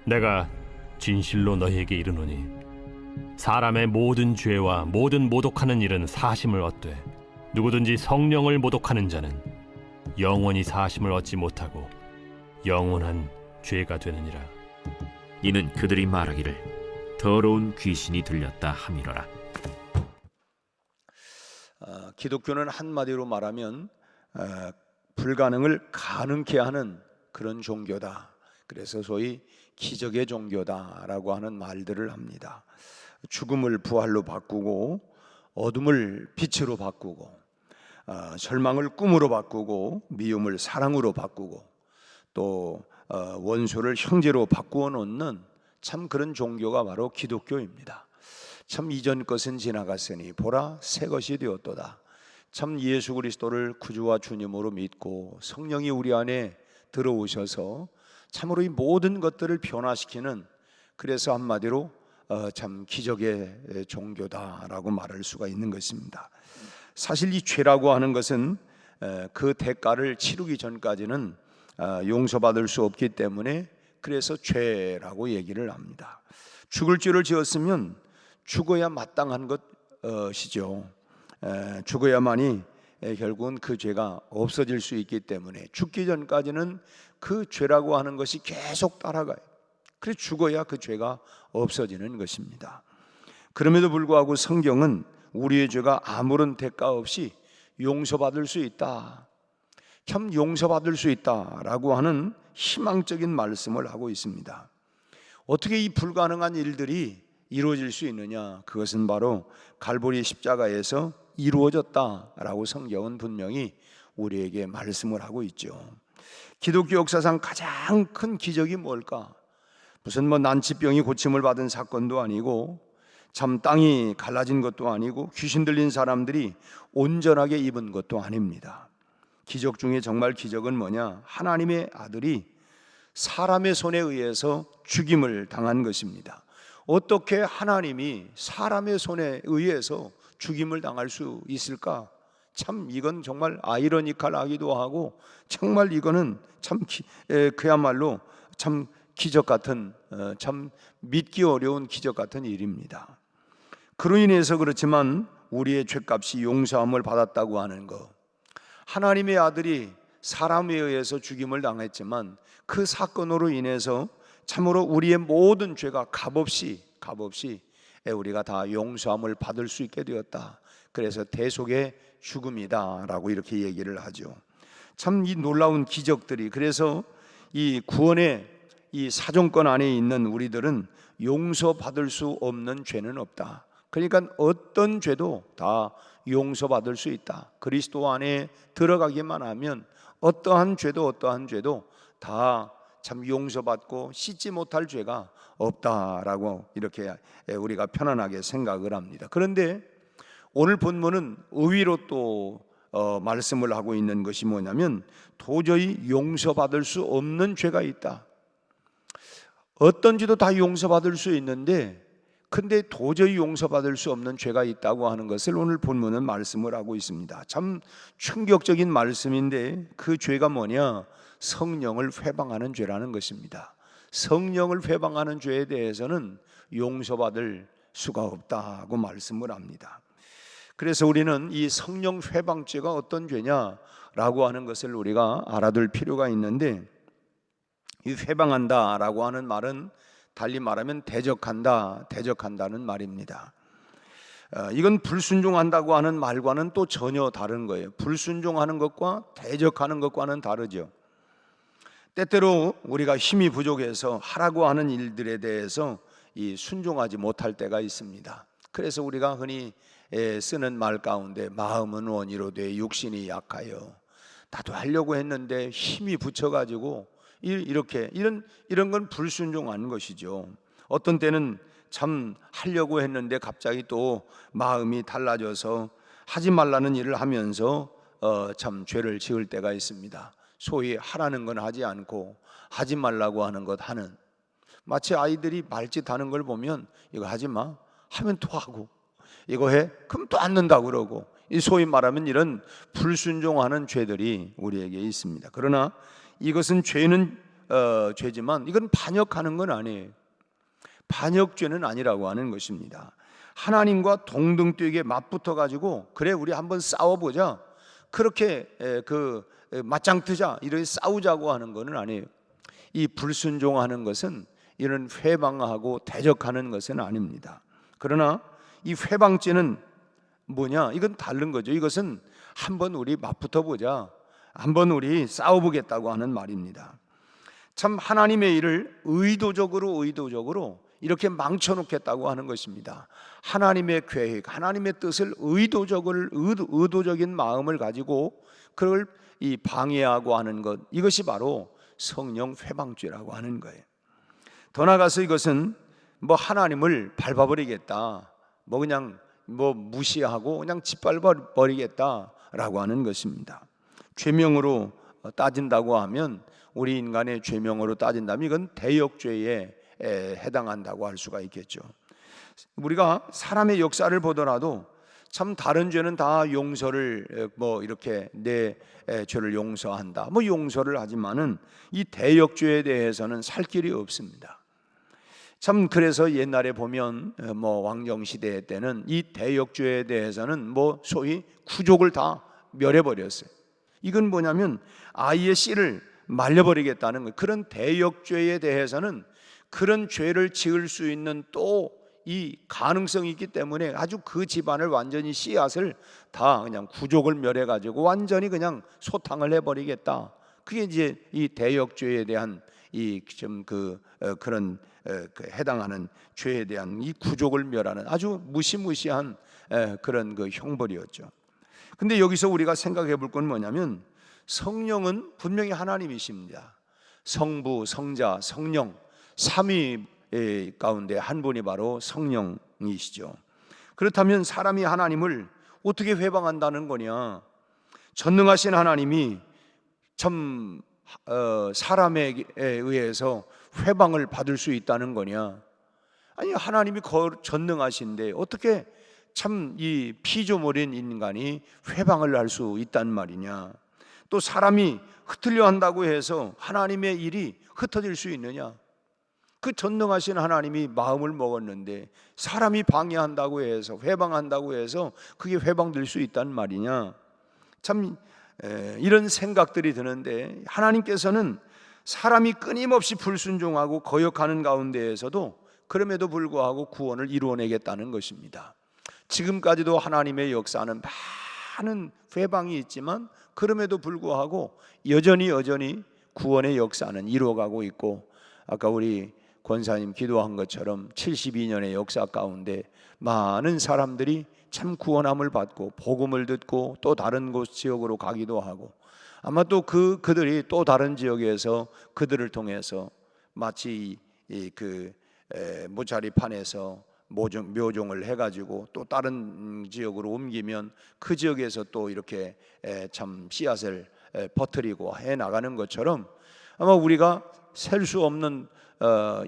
내가 진실로 너희에게 이르노니 사람의 모든 죄와 모든 모독하는 일은 사심을 얻되 누구든지 성령을 모독하는 자는 영원히 사심을 얻지 못하고 영원한 죄가 되느니라. 이는 그들이 말하기를 더러운 귀신이 들렸다 함이로라. 기독교는 한마디로 말하면 불가능을 가능케 하는 그런 종교다. 그래서 소위 기적의 종교다라고 하는 말들을 합니다. 죽음을 부활로 바꾸고 어둠을 빛으로 바꾸고 절망을 꿈으로 바꾸고 미움을 사랑으로 바꾸고 또 원수를 형제로 바꾸어 놓는 참 그런 종교가 바로 기독교입니다. 참 이전 것은 지나갔으니 보라 새 것이 되었도다. 참 예수 그리스도를 구주와 주님으로 믿고 성령이 우리 안에 들어오셔서 참으로 이 모든 것들을 변화시키는, 그래서 한마디로 참 기적의 종교다라고 말할 수가 있는 것입니다. 사실 이 죄라고 하는 것은 그 대가를 치르기 전까지는 용서받을 수 없기 때문에 그래서 죄라고 얘기를 합니다. 죽을 죄를 지었으면 죽어야 마땅한 것이죠. 죽어야만이 결국은 그 죄가 없어질 수 있기 때문에 죽기 전까지는 그 죄라고 하는 것이 계속 따라가요. 그래서 죽어야 그 죄가 없어지는 것입니다. 그럼에도 불구하고 성경은 우리의 죄가 아무런 대가 없이 용서받을 수 있다, 참 용서받을 수 있다라고 하는 희망적인 말씀을 하고 있습니다. 어떻게 이 불가능한 일들이 이루어질 수 있느냐? 그것은 바로 갈보리 십자가에서 이루어졌다라고 성경은 분명히 우리에게 말씀을 하고 있죠. 기독교 역사상 가장 큰 기적이 뭘까? 무슨 난치병이 고침을 받은 사건도 아니고 참 땅이 갈라진 것도 아니고 귀신 들린 사람들이 온전하게 입은 것도 아닙니다. 기적 중에 정말 기적은 뭐냐? 하나님의 아들이 사람의 손에 의해서 죽임을 당한 것입니다. 어떻게 하나님이 사람의 손에 의해서 죽임을 당할 수 있을까? 참 이건 정말 아이러니컬하기도 하고 정말 이거는 참 그야말로 참 기적 같은, 참 믿기 어려운 기적 같은 일입니다. 그로 인해서 그렇지만 우리의 죄값이 용서함을 받았다고 하는 것, 하나님의 아들이 사람에 의해서 죽임을 당했지만 그 사건으로 인해서 참으로 우리의 모든 죄가 값없이 우리가 다 용서함을 받을 수 있게 되었다. 그래서 대속의 죽음이다라고 이렇게 얘기를 하죠. 참 이 놀라운 기적들이, 그래서 이 구원의 이 사정권 안에 있는 우리들은 용서받을 수 없는 죄는 없다. 그러니까 어떤 죄도 다 용서받을 수 있다. 그리스도 안에 들어가기만 하면 어떠한 죄도 다 참 용서받고 씻지 못할 죄가 없다라고 이렇게 우리가 편안하게 생각을 합니다. 그런데 오늘 본문은 의외로 또 말씀을 하고 있는 것이 뭐냐면 도저히 용서받을 수 없는 죄가 있다. 어떤 죄도 다 용서받을 수 있는데 근데 도저히 용서받을 수 없는 죄가 있다고 하는 것을 오늘 본문은 말씀을 하고 있습니다. 참 충격적인 말씀인데 그 죄가 뭐냐? 성령을 회방하는 죄라는 것입니다. 성령을 회방하는 죄에 대해서는 용서받을 수가 없다고 말씀을 합니다. 그래서 우리는 이 성령 회방죄가 어떤 죄냐라고 하는 것을 우리가 알아둘 필요가 있는데, 이 회방한다라고 하는 말은 달리 말하면 대적한다는 말입니다. 이건 불순종한다고 하는 말과는 또 전혀 다른 거예요. 불순종하는 것과 대적하는 것과는 다르죠. 때때로 우리가 힘이 부족해서 하라고 하는 일들에 대해서 이 순종하지 못할 때가 있습니다. 그래서 우리가 흔히 쓰는 말 가운데 마음은 원이로되 육신이 약하여, 나도 하려고 했는데 힘이 붙여가지고 이런 건 불순종하는 것이죠. 어떤 때는 참 하려고 했는데 갑자기 또 마음이 달라져서 하지 말라는 일을 하면서 참 죄를 지을 때가 있습니다. 소위 하라는 건 하지 않고 하지 말라고 하는 것 하는, 마치 아이들이 말짓하는 걸 보면 이거 하지 마 하면 또 하고, 이거 해 그럼 또 않는다고 그러고, 이 소위 말하면 이런 불순종하는 죄들이 우리에게 있습니다. 그러나 이것은 죄는 죄지만 이건 반역하는 건 아니에요. 반역죄는 아니라고 하는 것입니다. 하나님과 동등뛰게 맞붙어 가지고 그래 우리 한번 싸워보자, 그렇게 맞짱 뜨자, 이렇게 싸우자고 하는 것은 아니에요. 이 불순종하는 것은 이런 회방하고 대적하는 것은 아닙니다. 그러나 이 회방죄는 뭐냐? 이건 다른 거죠. 이것은 한번 우리 맞붙어 보자, 한번 우리 싸워보겠다고 하는 말입니다. 참 하나님의 일을 의도적으로 이렇게 망쳐놓겠다고 하는 것입니다. 하나님의 계획, 하나님의 뜻을 의도적인 마음을 가지고 그걸 이 방해하고 하는 것, 이것이 바로 성령 회방죄라고 하는 거예요. 더 나아가서 이것은 뭐 하나님을 밟아버리겠다, 뭐 그냥 뭐 무시하고 그냥 짓밟아버리겠다라고 하는 것입니다. 죄명으로 따진다고 하면, 우리 인간의 죄명으로 따진다면 이건 대역죄에 해당한다고 할 수가 있겠죠. 우리가 사람의 역사를 보더라도 참 다른 죄는 다 용서를 뭐 이렇게 내 죄를 용서한다, 뭐 용서를 하지만은 이 대역죄에 대해서는 살 길이 없습니다. 참 그래서 옛날에 보면 뭐 왕정 시대 때는 이 대역죄에 대해서는 뭐 소위 구족을 다 멸해버렸어요. 이건 뭐냐면 아이의 씨를 말려버리겠다는 거예요. 그런 대역죄에 대해서는 그런 죄를 지을 수 있는 또 이 가능성이 있기 때문에 아주 그 집안을 완전히 씨앗을 다 그냥 구족을 멸해가지고 완전히 그냥 소탕을 해버리겠다. 그게 이제 이 대역죄에 대한 이 좀 그런 해당하는 죄에 대한 이 구족을 멸하는 아주 무시무시한 그런 그 형벌이었죠. 근데 여기서 우리가 생각해 볼 건 뭐냐면, 성령은 분명히 하나님이십니다. 성부, 성자, 성령 삼위 가운데 한 분이 바로 성령이시죠. 그렇다면 사람이 하나님을 어떻게 회방한다는 거냐? 전능하신 하나님이 참 사람에 의해서 회방을 받을 수 있다는 거냐? 아니, 하나님이 전능하신데 어떻게 참 이 피조물인 인간이 회방을 할 수 있단 말이냐? 또 사람이 흩으려 한다고 해서 하나님의 일이 흩어질 수 있느냐? 그 전능하신 하나님이 마음을 먹었는데 사람이 방해한다고 해서, 회방한다고 해서 그게 회방될 수 있단 말이냐? 참 이런 생각들이 드는데, 하나님께서는 사람이 끊임없이 불순종하고 거역하는 가운데에서도 그럼에도 불구하고 구원을 이루어내겠다는 것입니다. 지금까지도 하나님의 역사는 많은 회방이 있지만 그럼에도 불구하고 여전히 구원의 역사는 이루어가고 있고, 아까 우리 권사님 기도한 것처럼 72년의 역사 가운데 많은 사람들이 참 구원함을 받고 복음을 듣고 또 다른 곳 지역으로 가기도 하고, 아마 또 그들이 또 다른 지역에서 그들을 통해서 마치 무자리판에서 묘종을 해가지고 또 다른 지역으로 옮기면 그 지역에서 또 이렇게 참 씨앗을 퍼뜨리고 해 나가는 것처럼, 아마 우리가 셀 수 없는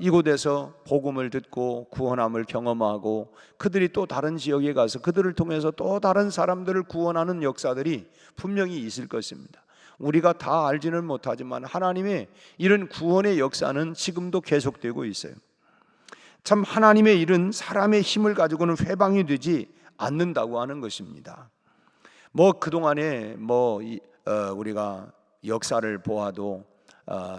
이곳에서 복음을 듣고 구원함을 경험하고 그들이 또 다른 지역에 가서 그들을 통해서 또 다른 사람들을 구원하는 역사들이 분명히 있을 것입니다. 우리가 다 알지는 못하지만 하나님의 이런 구원의 역사는 지금도 계속되고 있어요. 참 하나님의 일은 사람의 힘을 가지고는 회방이 되지 않는다고 하는 것입니다. 뭐 그동안에 우리가 역사를 보아도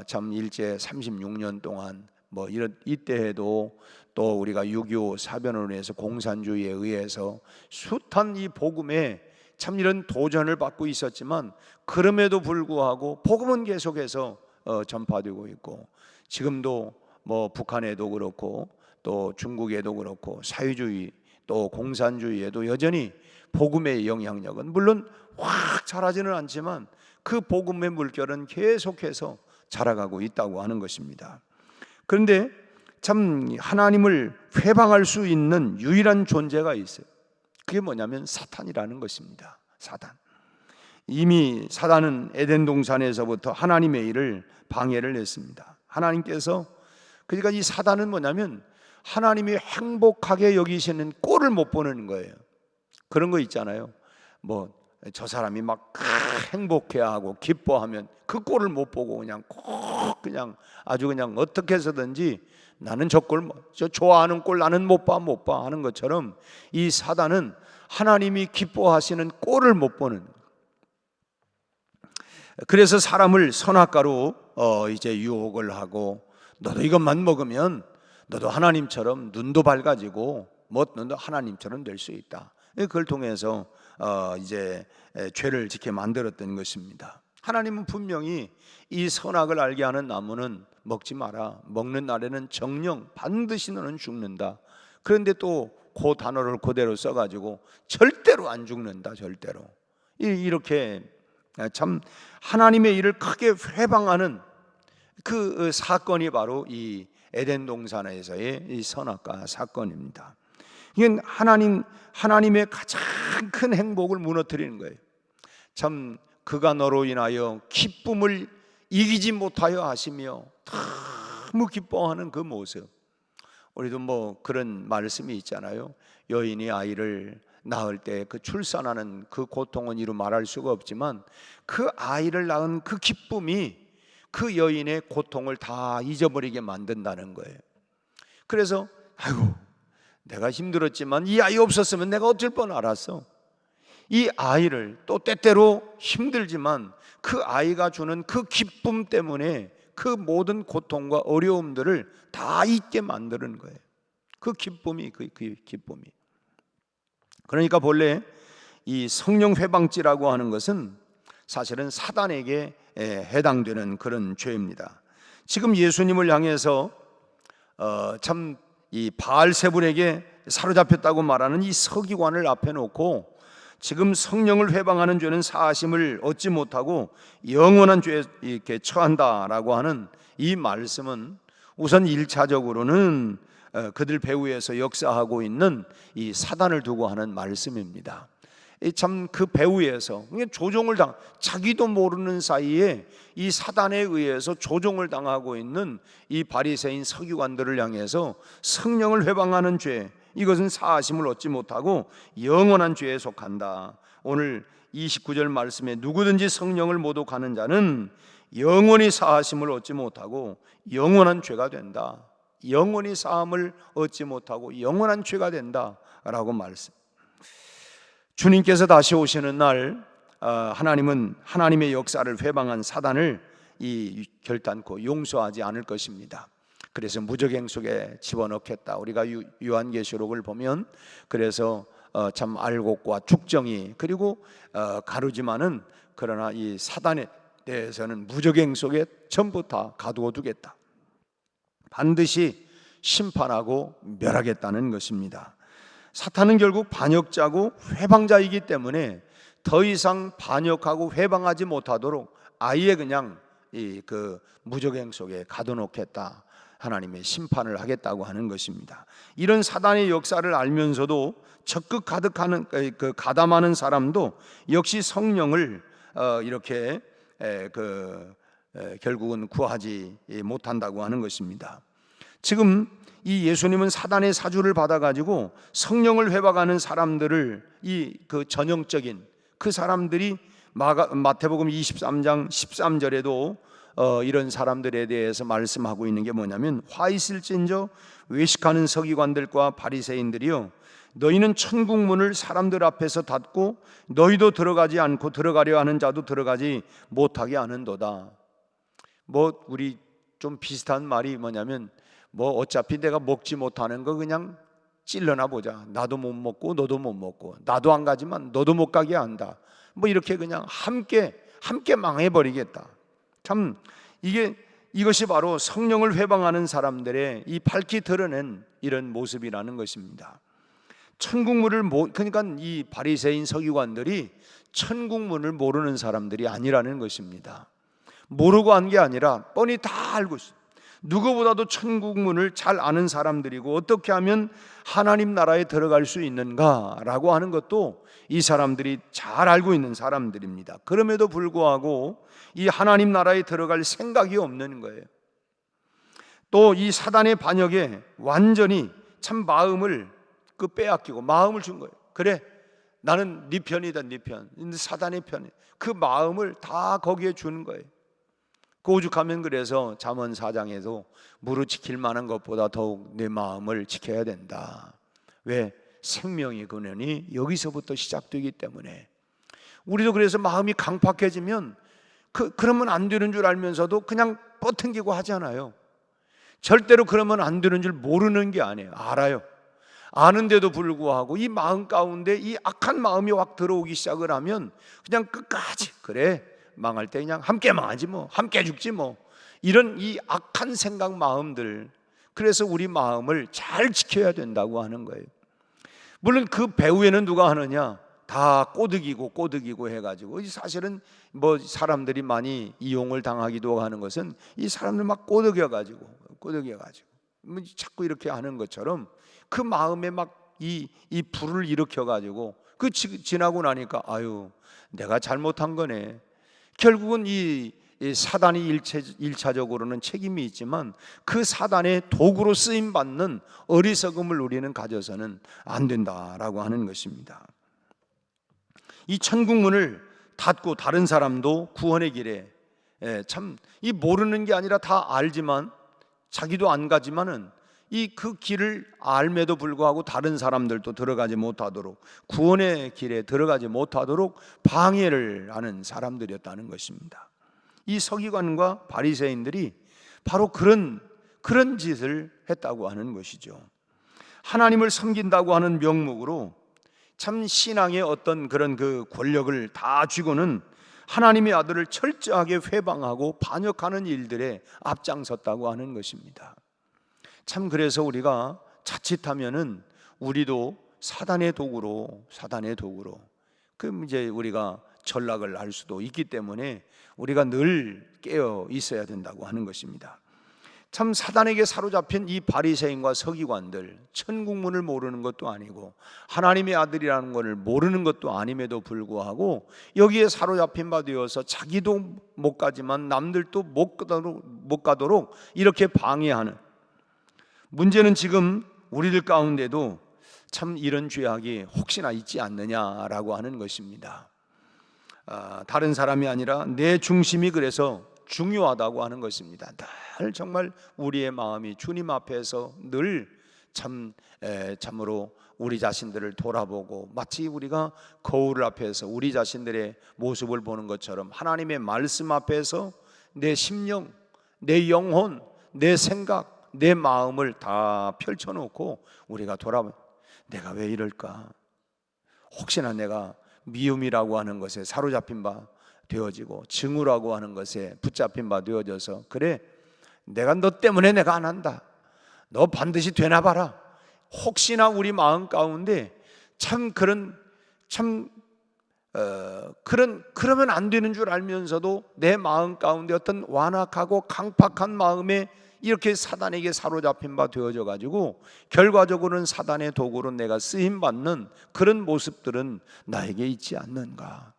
참 일제 36년 동안 뭐 이때에도 또 우리가 6.25 사변으로 인해서 공산주의에 의해서 숱한 이 복음에 참 이런 도전을 받고 있었지만 그럼에도 불구하고 복음은 계속해서 전파되고 있고, 지금도 뭐 북한에도 그렇고 또 중국에도 그렇고 사회주의 또 공산주의에도 여전히 복음의 영향력은 물론 확 자라지는 않지만 그 복음의 물결은 계속해서 자라가고 있다고 하는 것입니다. 그런데 참 하나님을 회방할 수 있는 유일한 존재가 있어요. 그게 뭐냐면 사탄이라는 것입니다. 사탄. 이미 사단은 에덴 동산에서부터 하나님의 일을 방해를 했습니다. 하나님께서, 그러니까 이 사단은 뭐냐면 하나님이 행복하게 여기시는 꼴을 못 보는 거예요. 그런 거 있잖아요. 뭐 저 사람이 막 행복해하고 기뻐하면 그 꼴을 못 보고 그냥 아주 그냥 어떻게 해서든지 나는 저 좋아하는 꼴 나는 못 봐 하는 것처럼 이 사단은 하나님이 기뻐하시는 꼴을 못 보는, 그래서 사람을 선악과로 이제 유혹을 하고, 너도 이것만 먹으면 너도 하나님처럼 눈도 밝아지고 너도 하나님처럼 될 수 있다. 그걸 통해서 이제 죄를 짓게 만들었던 것입니다. 하나님은 분명히 이 선악을 알게 하는 나무는 먹지 마라. 먹는 날에는 정령 반드시 너는 죽는다. 그런데 또 그 단어를 그대로 써가지고 절대로 안 죽는다. 절대로. 이렇게 참 하나님의 일을 크게 회방하는 그 사건이 바로 이 에덴 동산에서의 이 선악과 사건입니다. 이건 하나님의 가장 큰 행복을 무너뜨리는 거예요. 참 그가 너로 인하여 기쁨을 이기지 못하여 하시며 너무 기뻐하는 그 모습. 우리도 뭐 그런 말씀이 있잖아요. 여인이 아이를 낳을 때 그 출산하는 그 고통은 이루 말할 수가 없지만 그 아이를 낳은 그 기쁨이 그 여인의 고통을 다 잊어버리게 만든다는 거예요. 그래서 아이고 내가 힘들었지만 이 아이 없었으면 내가 어쩔 뻔 알았어. 이 아이를 또 때때로 힘들지만 그 아이가 주는 그 기쁨 때문에 그 모든 고통과 어려움들을 다 잊게 만드는 거예요. 그 기쁨이 그 기쁨이. 그러니까 본래 이 성령 회방죄라고 하는 것은 사실은 사단에게 해당되는 그런 죄입니다. 지금 예수님을 향해서 참 이 바알세불에게 사로잡혔다고 말하는 이 서기관을 앞에 놓고 지금 성령을 회방하는 죄는 사하심을 얻지 못하고 영원한 죄에 이렇게 처한다라고 하는 이 말씀은 우선 1차적으로는 그들 배후에서 역사하고 있는 이 사단을 두고 하는 말씀입니다. 참 그 배후에서 조종을 자기도 모르는 사이에 이 사단에 의해서 조종을 당하고 있는 이 바리새인 서기관들을 향해서 성령을 회방하는 죄, 이것은 사하심을 얻지 못하고 영원한 죄에 속한다. 오늘 29절 말씀에 누구든지 성령을 모독하는 자는 영원히 사하심을 얻지 못하고 영원한 죄가 된다. 영원히 사함을 얻지 못하고 영원한 죄가 된다라고 말씀. 주님께서 다시 오시는 날 하나님은 하나님의 역사를 회방한 사단을 결단코 용서하지 않을 것입니다. 그래서 무적행 속에 집어넣겠다. 우리가 요한계시록을 보면 그래서 참 알곡과 죽정이 그리고 가루지만은 그러나 이 사단에 대해서는 무적행 속에 전부 다 가두어 두겠다. 반드시 심판하고 멸하겠다는 것입니다. 사탄은 결국 반역자고 회방자이기 때문에 더 이상 반역하고 회방하지 못하도록 아예 그냥 그 무적행 속에 가둬놓겠다. 하나님의 심판을 하겠다고 하는 것입니다. 이런 사단의 역사를 알면서도 적극 가득하는 가담하는 사람도 역시 성령을 이렇게 결국은 구하지 못한다고 하는 것입니다. 지금 이 예수님은 사단의 사주를 받아가지고 성령을 회방하는 사람들을 그 전형적인 그 사람들이 마태복음 23장 13절에도 이런 사람들에 대해서 말씀하고 있는 게 뭐냐면 화 있을진저 외식하는 서기관들과 바리새인들이요 너희는 천국문을 사람들 앞에서 닫고 너희도 들어가지 않고 들어가려 하는 자도 들어가지 못하게 하는도다. 뭐 우리 좀 비슷한 말이 뭐냐면 뭐 어차피 내가 먹지 못하는 거 그냥 찔러나 보자. 나도 못 먹고 너도 못 먹고 나도 안 가지만 너도 못 가게 한다. 뭐 이렇게 그냥 함께 망해버리겠다. 참 이것이 바로 성령을 회방하는 사람들의 이 밝히 드러낸 이런 모습이라는 것입니다. 천국문을 그러니까 이 바리새인 서기관들이 천국문을 모르는 사람들이 아니라는 것입니다. 모르고 한 게 아니라 뻔히 다 알고 있어요. 누구보다도 천국문을 잘 아는 사람들이고 어떻게 하면 하나님 나라에 들어갈 수 있는가라고 하는 것도 이 사람들이 잘 알고 있는 사람들입니다. 그럼에도 불구하고 이 하나님 나라에 들어갈 생각이 없는 거예요. 또 이 사단의 반역에 완전히 참 마음을 빼앗기고 마음을 준 거예요. 그래 나는 네 편이다, 네 편. 사단의 편이. 그 마음을 다 거기에 주는 거예요. 그 오죽하면 그래서 잠언 4장에도 무릇 지킬 만한 것보다 더욱 내 마음을 지켜야 된다. 왜? 생명의 근원이 여기서부터 시작되기 때문에. 우리도 그래서 마음이 강팍해지면 그러면 안 되는 줄 알면서도 그냥 뻗팅기고 하잖아요. 절대로 그러면 안 되는 줄 모르는 게 아니에요. 알아요. 아는데도 불구하고 이 마음 가운데 이 악한 마음이 확 들어오기 시작을 하면 그냥 끝까지 그래 망할 때 그냥 함께 망하지 뭐, 함께 죽지 뭐, 이런 이 악한 생각 마음들. 그래서 우리 마음을 잘 지켜야 된다고 하는 거예요. 물론 그 배후에는 누가 하느냐? 다 꼬드기고 해가지고, 사실은 뭐 사람들이 많이 이용을 당하기도 하는 것은 이 사람들 막 꼬드겨가지고 뭐 자꾸 이렇게 하는 것처럼 그 마음에 막 이 불을 일으켜가지고 그 지나고 나니까 아유 내가 잘못한 거네. 결국은 이 사단이 일차적으로는 책임이 있지만 그 사단의 도구로 쓰임 받는 어리석음을 우리는 가져서는 안 된다라고 하는 것입니다. 이 천국문을 닫고 다른 사람도 구원의 길에 참 이 모르는 게 아니라 다 알지만 자기도 안 가지만은 이 그 길을 알매도 불구하고 다른 사람들도 들어가지 못하도록, 구원의 길에 들어가지 못하도록 방해를 하는 사람들이었다는 것입니다. 이 서기관과 바리새인들이 바로 그런 짓을 했다고 하는 것이죠. 하나님을 섬긴다고 하는 명목으로 참 신앙의 어떤 그런 그 권력을 다 쥐고는 하나님의 아들을 철저하게 회방하고 반역하는 일들에 앞장섰다고 하는 것입니다. 참 그래서 우리가 자칫하면은 우리도 사단의 도구로 그 이제 우리가 전락을 할 수도 있기 때문에 우리가 늘 깨어 있어야 된다고 하는 것입니다. 참 사단에게 사로잡힌 이 바리새인과 서기관들, 천국문을 모르는 것도 아니고 하나님의 아들이라는 것을 모르는 것도 아님에도 불구하고 여기에 사로잡힌 바 되어서 자기도 못 가지만 남들도 못 가도록 이렇게 방해하는, 문제는 지금 우리들 가운데도 참 이런 죄악이 혹시나 있지 않느냐라고 하는 것입니다. 다른 사람이 아니라 내 중심이 그래서 중요하다고 하는 것입니다. 늘 정말 우리의 마음이 주님 앞에서 늘 참으로 우리 자신들을 돌아보고, 마치 우리가 거울 앞에서 우리 자신들의 모습을 보는 것처럼 하나님의 말씀 앞에서 내 심령, 내 영혼, 내 생각, 내 마음을 다 펼쳐놓고 우리가 돌아보면 내가 왜 이럴까? 혹시나 내가 미움이라고 하는 것에 사로잡힌 바 되어지고 증오라고 하는 것에 붙잡힌 바 되어져서, 그래 내가 너 때문에 내가 안 한다, 너 반드시 되나 봐라. 혹시나 우리 마음 가운데 그러면 안 되는 줄 알면서도 내 마음 가운데 어떤 완악하고 강팍한 마음에 이렇게 사단에게 사로잡힌 바 되어져 가지고 결과적으로는 사단의 도구로 내가 쓰임 받는 그런 모습들은 나에게 있지 않는가?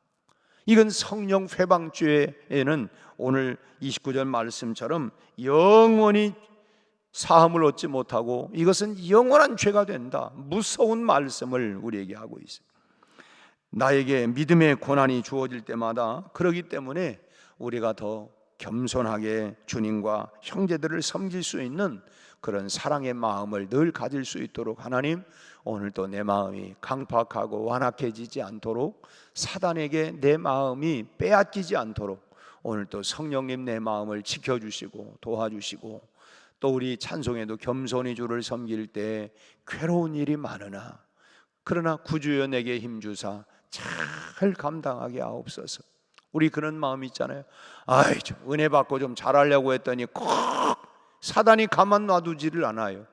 이건 성령 회방죄에는 오늘 29절 말씀처럼 영원히 사함을 얻지 못하고 이것은 영원한 죄가 된다, 무서운 말씀을 우리에게 하고 있어요. 나에게 믿음의 고난이 주어질 때마다 그러기 때문에 우리가 더 겸손하게 주님과 형제들을 섬길 수 있는 그런 사랑의 마음을 늘 가질 수 있도록, 하나님 오늘도 내 마음이 강팍하고 완악해지지 않도록, 사단에게 내 마음이 빼앗기지 않도록 오늘도 성령님 내 마음을 지켜주시고 도와주시고, 또 우리 찬송에도 겸손히 주를 섬길 때 괴로운 일이 많으나 그러나 구주여 내게 힘주사 잘 감당하게 하옵소서. 우리 그런 마음 있잖아요. 아이 좀 은혜 받고 좀 잘하려고 했더니 꼭 사단이 가만 놔두지를 않아요.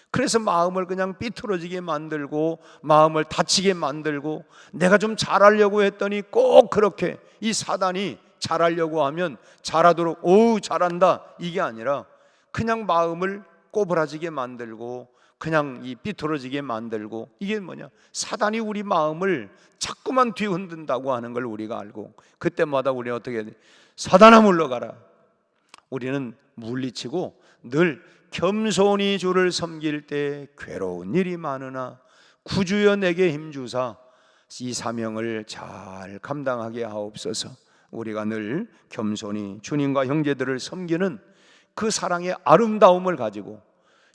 그래서 마음을 그냥 삐뚤어지게 만들고 마음을 다치게 만들고, 내가 좀 잘하려고 했더니 꼭 그렇게 이 사단이 잘하려고 하면 잘하도록 오우 잘한다 이게 아니라 그냥 마음을 꼬부라지게 만들고 그냥 이 삐뚤어지게 만들고, 이게 뭐냐? 사단이 우리 마음을 자꾸만 뒤흔든다고 하는 걸 우리가 알고, 그때마다 우리는 어떻게 해야 돼? 사단아 물러가라. 우리는 물리치고 늘 겸손히 주를 섬길 때 괴로운 일이 많으나 구주여 내게 힘주사 이 사명을 잘 감당하게 하옵소서. 우리가 늘 겸손히 주님과 형제들을 섬기는 그 사랑의 아름다움을 가지고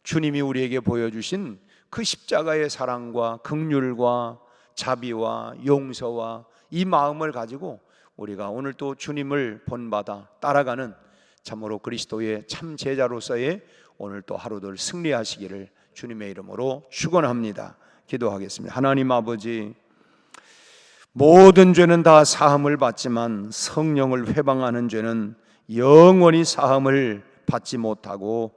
주님이 우리에게 보여주신 그 십자가의 사랑과 긍휼과 자비와 용서와 이 마음을 가지고 우리가 오늘 또 주님을 본받아 따라가는 참으로 그리스도의 참 제자로서의 오늘 또 하루들 승리하시기를 주님의 이름으로 축원합니다. 기도하겠습니다. 하나님 아버지, 모든 죄는 다 사함을 받지만 성령을 회방하는 죄는 영원히 사함을 받지 못하고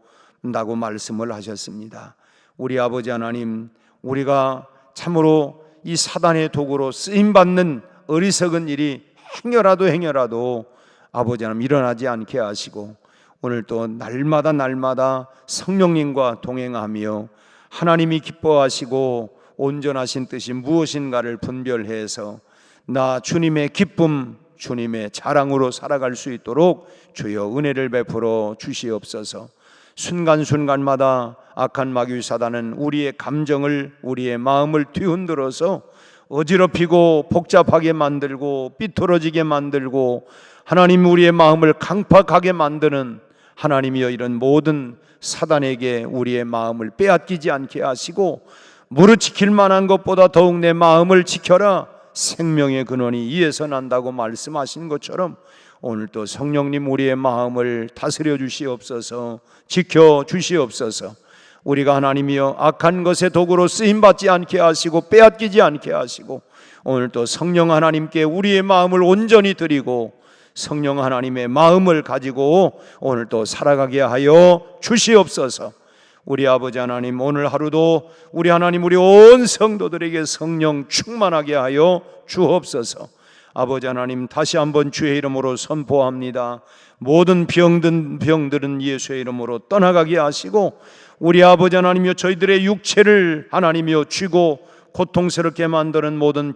다고 말씀을 하셨습니다. 우리 아버지 하나님, 우리가 참으로 이 사단의 도구로 쓰임받는 어리석은 일이 행여라도 아버지 하나님 일어나지 않게 하시고 오늘 또 날마다 성령님과 동행하며 하나님이 기뻐하시고 온전하신 뜻이 무엇인가를 분별해서 나 주님의 기쁨, 주님의 자랑으로 살아갈 수 있도록 주여 은혜를 베풀어 주시옵소서. 순간순간마다 악한 마귀 사단은 우리의 감정을, 우리의 마음을 뒤흔들어서 어지럽히고 복잡하게 만들고 삐뚤어지게 만들고 하나님 우리의 마음을 강팍하게 만드는 하나님이여, 이런 모든 사단에게 우리의 마음을 빼앗기지 않게 하시고 무릇 지킬 만한 것보다 더욱 내 마음을 지켜라, 생명의 근원이 이에서 난다고 말씀하신 것처럼 오늘 또 성령님 우리의 마음을 다스려 주시옵소서, 지켜 주시옵소서. 우리가 하나님이여 악한 것의 도구로 쓰임받지 않게 하시고 빼앗기지 않게 하시고 오늘 또 성령 하나님께 우리의 마음을 온전히 드리고 성령 하나님의 마음을 가지고 오늘 또 살아가게 하여 주시옵소서. 우리 아버지 하나님, 오늘 하루도 우리 하나님 우리 온 성도들에게 성령 충만하게 하여 주옵소서. 아버지 하나님, 다시 한번 주의 이름으로 선포합니다. 모든 병들은 예수의 이름으로 떠나가게 하시고 우리 아버지 하나님이여, 저희들의 육체를 하나님이여 쥐고 고통스럽게 만드는 모든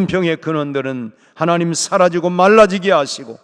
병의 근원들은 하나님 사라지고 말라지게 하시고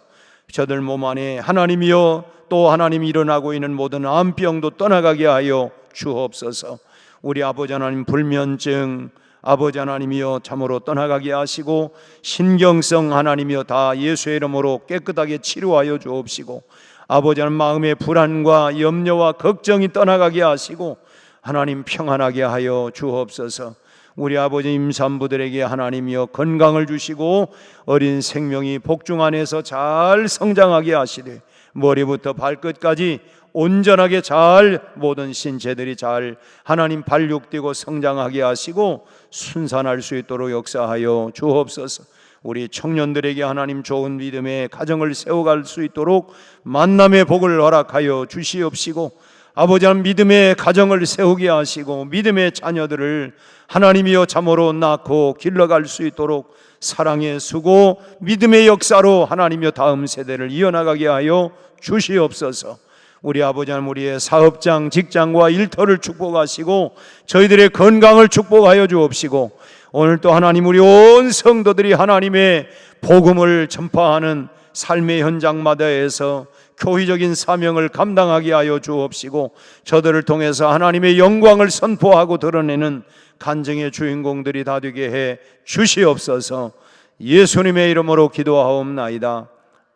저들 몸 안에 하나님이여 또 하나님이 일어나고 있는 모든 암병도 떠나가게 하여 주옵소서. 우리 아버지 하나님, 불면증 아버지 하나님이여 참으로 떠나가게 하시고 신경성 하나님이여 다 예수의 이름으로 깨끗하게 치료하여 주옵시고 아버지 하나님, 마음의 불안과 염려와 걱정이 떠나가게 하시고 하나님 평안하게 하여 주옵소서. 우리 아버지 임산부들에게 하나님이여 건강을 주시고 어린 생명이 복중 안에서 잘 성장하게 하시되 머리부터 발끝까지 온전하게 잘 모든 신체들이 잘 하나님 발육되고 성장하게 하시고 순산할 수 있도록 역사하여 주옵소서. 우리 청년들에게 하나님 좋은 믿음의 가정을 세워갈 수 있도록 만남의 복을 허락하여 주시옵시고 아버지 하나님, 믿음의 가정을 세우게 하시고 믿음의 자녀들을 하나님이여 참으로 낳고 길러갈 수 있도록 사랑의 수고 믿음의 역사로 하나님이여 다음 세대를 이어나가게 하여 주시옵소서. 우리 아버지 하나님, 우리의 사업장, 직장과 일터를 축복하시고 저희들의 건강을 축복하여 주옵시고 오늘 또 하나님 우리 온 성도들이 하나님의 복음을 전파하는 삶의 현장마다에서 교회적인 사명을 감당하게 하여 주옵시고 저들을 통해서 하나님의 영광을 선포하고 드러내는 간증의 주인공들이 다 되게 해 주시옵소서. 예수님의 이름으로 기도하옵나이다.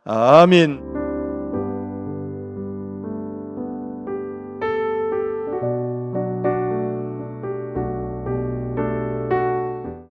아멘.